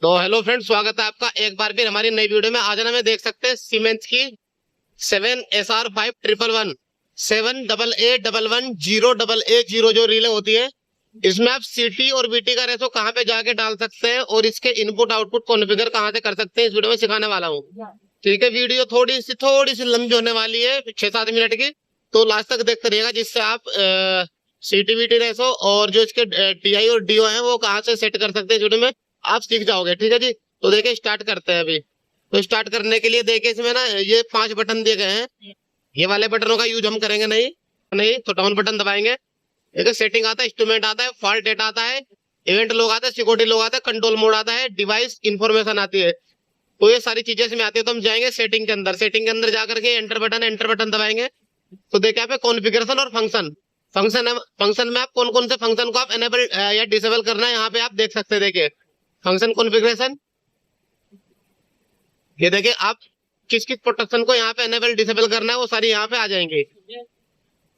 तो hello friends, स्वागत है आपका एक बार फिर हमारी नई वीडियो में। आज ना, मैं देख सकते हैं सीमेंस की 7SR5111 78811 जो रीलें होती है, इसमें आप सीटी और वीटी का रेशो कहाँ पे जाके डाल सकते हैं और इसके इनपुट आउटपुट कॉन्फ़िगर कहाँ से कर सकते हैं, इस वीडियो में सिखाने वाला हूँ। ठीक है, वीडियो थोड़ी सी लंबी होने वाली है, 6-7 मिनट की, तो लास्ट तक देखते रहिएगा, जिससे आप सीटी वीटी रेशो और जो इसके टीआई और डीओ है वो कहाँ से सेट कर सकते हैं, इस वीडियो में आप सीख जाओगे। ठीक है जी, तो देखिए स्टार्ट करते हैं अभी। तो स्टार्ट करने के लिए देखिए इसमें ना ये 5 बटन दिए गए हैं। ये वाले बटनों का यूज हम करेंगे नहीं नहीं तो डाउन बटन दबाएंगे। देखिए सेटिंग आता है, इंस्ट्रूमेंट आता है, फॉल्ट डेटा आता है, इवेंट लॉग आता है, सिक्योरिटी लॉग आता है, कंट्रोल मोड आता है, डिवाइस इंफॉर्मेशन आती है। तो ये सारी चीजें इसमें आती है। तो हम जाएंगे सेटिंग के अंदर। सेटिंग के अंदर जाकर के एंटर बटन दबाएंगे। तो देखिए यहाँ पे कॉन्फ़िगरेशन और फंक्शन फंक्शन में आप कौन कौन से फंक्शन को आप एनेबल या डिसेबल करना है, यहाँ पे आप देख सकते हैं। देखिए फंक्शन कॉन्फ़िगरेशन, ये देखिए आप किस किस प्रोटेक्शन को यहाँ पे एनेबल डिसेबल करना है, वो सारी यहाँ पे आ जाएंगे।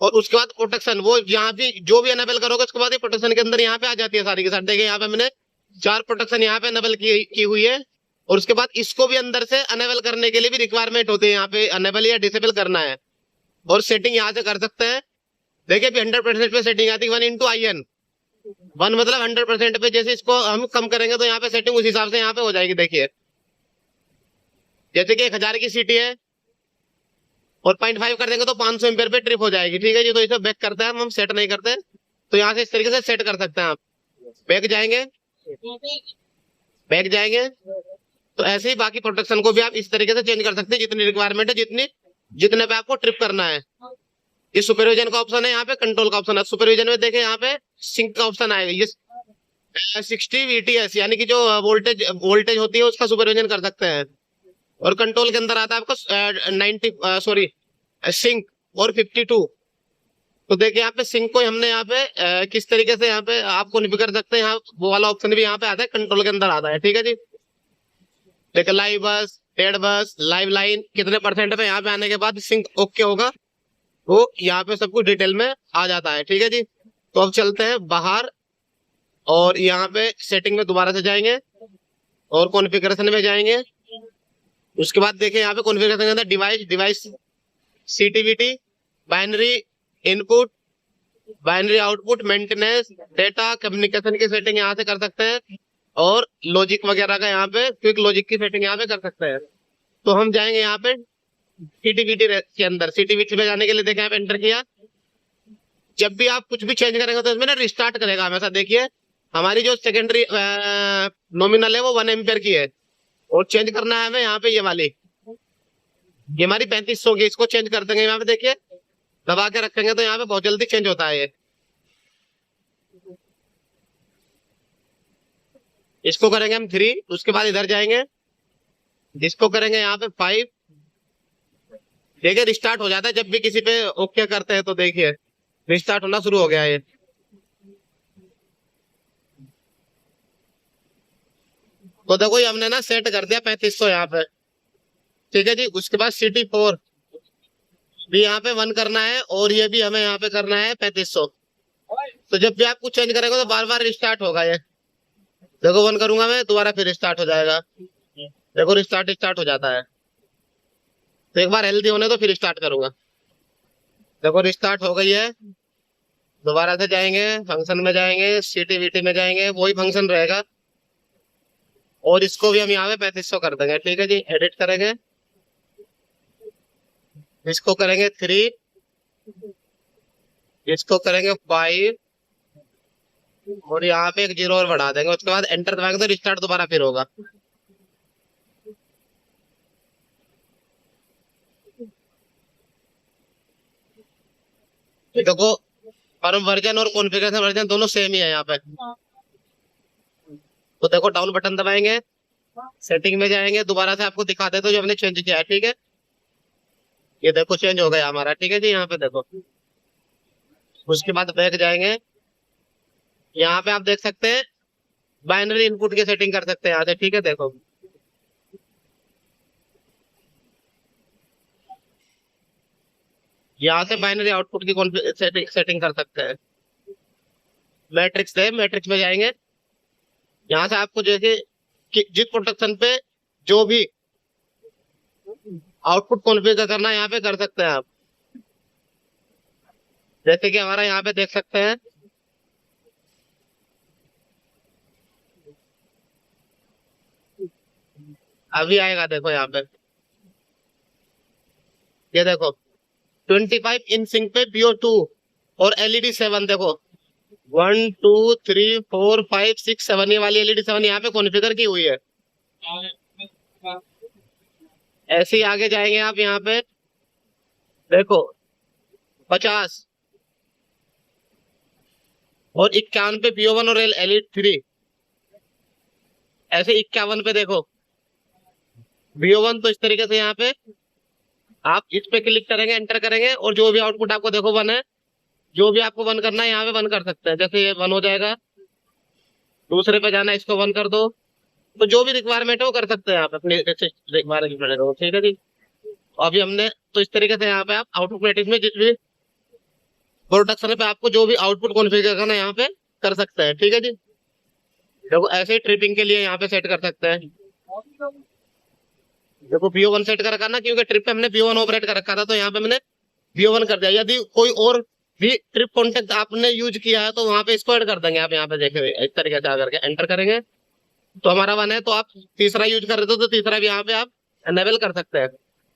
और उसके बाद प्रोटेक्शन, वो यहाँ पे जो भी एनेबल करोगे उसके बाद प्रोटेक्शन के अंदर यहाँ पे आ जाती है सारी के साथ। देखिए यहाँ पे मैंने 4 प्रोटेक्शन यहाँ पे एनेबल की हुई है। और उसके बाद इसको भी अंदर से एनेबल करने के लिए भी रिक्वायरमेंट होती है, यहाँ पे एनेबल या डिसेबल करना है। और सेटिंग यहाँ से कर सकते हैं। देखिए 100% पे सेटिंग आती है 1:IN। 1 मतलब 100% पे। जैसे इसको हम कम करेंगे तो यहाँ पे सेटिंग उस हिसाब से यहाँ पे हो जाएगी। देखिए जैसे कि 1000 की सीटी है और 0.5 कर देंगे तो 500 एम्पियर पे ट्रिप हो जाएगी। ठीक है जी, तो इसे बैक करते हैं हम सेट नहीं करते। तो यहाँ से इस तरीके से सेट कर सकते हैं आप। बैक जाएंगे तो ऐसे ही बाकी प्रोटेक्शन को भी आप इस तरीके से चेंज कर सकते हैं, जितनी रिक्वायरमेंट है, जितने पे आपको ट्रिप करना है। ये सुपरविजन का ऑप्शन है, यहाँ पे कंट्रोल का ऑप्शन है। सुपरविजन में देखें यहाँ पे सिंक का ऑप्शन आएगा। ये 60 VTS यानी कि जो वोल्टेज होती है उसका सुपरविजन कर सकते हैं। और कंट्रोल के अंदर आता है आपको 90 सिंक और 52। तो देखिए यहाँ पे सिंक को हमने यहाँ पे किस तरीके से यहाँ पे आप कॉन्फ़िगर कर सकते हैं, यहाँ वो वाला ऑप्शन भी यहाँ पे आता है, कंट्रोल के अंदर आता है। ठीक है जी, देखिए लाइव बस, डेड बस, लाइव लाइन कितने % पे यहाँ पे आने के बाद सिंक ओके होगा, वो यहाँ पे सब कुछ डिटेल में आ जाता है। ठीक है जी, तो अब चलते हैं बाहर और यहाँ पे सेटिंग में दोबारा से जाएंगे और कॉन्फ़िगरेशन में जाएंगे। उसके बाद देखिए यहाँ पे कॉन्फ़िगरेशन के अंदर device CTVT, binary input, binary output, maintenance, data communication की सेटिंग यहाँ से कर सकते हैं। और लॉजिक वगैरह का यहाँ पे क्विक लॉजिक की सेटिंग यहाँ पे कर सकते हैं। तो हम जाएंगे यहाँ पे सीटीवीटी के अंदर। सीटीवीटी में जाने के लिए देखिए आप एंटर किया। जब भी आप कुछ भी चेंज करेंगे तो इसमें ना रिस्टार्ट करेगा हमेशा। देखिए हमारी जो सेकेंडरी नॉमिनल है वो 1 एम्पियर की है और चेंज करना है हमें यहाँ पे ये वाली, ये हमारी 3500 की, इसको चेंज कर देंगे। यहाँ पे देखिए दबा के रखेंगे तो यहाँ पे बहुत जल्दी चेंज होता है ये। इसको करेंगे हम 3। उसके बाद इधर जाएंगे, इसको करेंगे यहाँ पे 5। देखिए रिस्टार्ट हो जाता है जब भी किसी पे ओके करते हैं। तो देखिए रिस्टार्ट होना शुरू हो गया है। तो देखो ये हमने ना सेट कर दिया 3500 यहाँ पे। ठीक है जी, उसके बाद CT4 भी यहाँ पे 1 करना है और ये भी हमें यहाँ पे करना है 3500। तो जब भी आप कुछ चेंज करेंगे तो बार बार रिस्टार्ट होगा ये। देखो 1 करूंगा मैं, दोबारा फिर रिस्टार्ट हो जाएगा। देखो स्टार्ट हो जाता है। तो एक बार हेल्दी होने तो फिर स्टार्ट करूंगा। देखो रिस्टार्ट हो गई है। दोबारा से जाएंगे, फंक्शन में जाएंगे, सीटीवीटी में जाएंगे, वही फंक्शन रहेगा। और इसको भी हम यहाँ पे 3500 कर देंगे। ठीक है जी, एडिट करेंगे, इसको करेंगे 3, इसको करेंगे 5 और यहाँ पे एक 0 और बढ़ा देंगे। उसके बाद एंटर दबाएंगे तो रिस्टार्ट दोबारा फिर होगा। देखो फर्म वर्जन और कॉन्फ़िगरेशन वर्जन दोनों सेम ही है यहाँ पे। तो देखो डाउन बटन दबाएंगे, सेटिंग में जाएंगे, दोबारा से आपको दिखा देते जो हमने चेंज किया है। ठीक है, ये देखो चेंज हो गया हमारा। ठीक है जी, यहाँ पे देखो। उसके बाद बैक जाएंगे, यहाँ पे आप देख सकते हैं बाइनरी इनपुट की सेटिंग कर सकते हैं यहाँ से। ठीक है, देखो यहाँ से बाइनरी आउटपुट की सेटिंग कर सकते हैं। मैट्रिक्स में जाएंगे, यहाँ से आपको जैसे जिस प्रोटेक्शन पे जो भी आउटपुट कॉन्फ़िगर करना है यहाँ पे कर सकते हैं आप। जैसे कि हमारा यहाँ पे देख सकते हैं, अभी आएगा देखो यहाँ पे, ये देखो 25 इन सिंक पे BO2 और LED 7 देखो 1 2 3 4 5 6 7, ये वाली LED 7 यहाँ पे कॉन्फ़िगर की हुई है। ऐसे ही आगे जाएंगे आप, यहाँ पे देखो 50 और 51 पे BO1 और LED 3, ऐसे 51 पे देखो BO1। तो इस तरीके से यहाँ पे आप इस पे क्लिक करेंगे, एंटर करेंगे, और जो भी आउटपुट आपको देखो 1 है, जो भी आपको 1 करना है यहाँ पे 1 कर सकते हैं। जैसे ये 1 हो जाएगा, दूसरे पे जाना है, इसको 1 कर दो। तो जो भी रिक्वायरमेंट है वो कर सकते हैं आप अपने रिक्वायरमेंट हो। ठीक है जी। अभी हमने तो इस तरीके से यहाँ पे आप आउटपुट मैट्रिक्स में जिस भी प्रोडक्शन पे आपको जो भी आउटपुट कॉन्फ़िगर करना है यहाँ पे कर सकते हैं। ठीक है जी। देखो ऐसे ही ट्रिपिंग के लिए यहाँ पे सेट कर सकते हैं। देखो BO1 सेट कर रखा ना, क्योंकि ट्रिप पे हमने BO1 ऑपरेट कर रखा था, तो यहाँ पे मैंने BO1 कर दिया। यदि कोई और भी ट्रिप कॉन्टेक्ट आपने यूज किया है तो वहां पे इसको ऐड कर देंगे आप। यहाँ पे देखे इस तरीके से आकर के एंटर करेंगे तो हमारा 1 है, तो आप तीसरा यूज कर रहे हो तो तीसरा भी यहाँ पे आप एनेबल कर सकते हैं।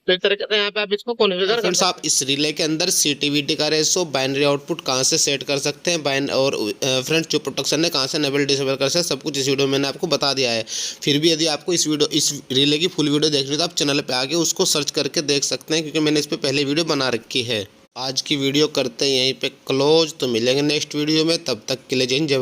तो इस तरीके से यहाँ पे आप इसको कॉन्फ़िगर कर फ्रेंड्स, आप इस रिले के अंदर CTVT का रेशो, बाइनरी आउटपुट कहाँ से सेट कर सकते हैं, और फ्रेंड्स जो प्रोटेक्शन है कहाँ से एनेबल डिसेबल कर सकते हैं, सब कुछ इस वीडियो में मैंने आपको बता दिया है। फिर भी यदि आपको इस रिले की फुल वीडियो देखनी है तो आप चैनल पे आके उसको सर्च करके देख सकते हैं, क्योंकि मैंने इस पर पहले वीडियो बना रखी है। आज की वीडियो करते हैं यहीं पे क्लोज, तो मिलेंगे नेक्स्ट वीडियो में, तब तक के लिए जय हिंद जय भारत।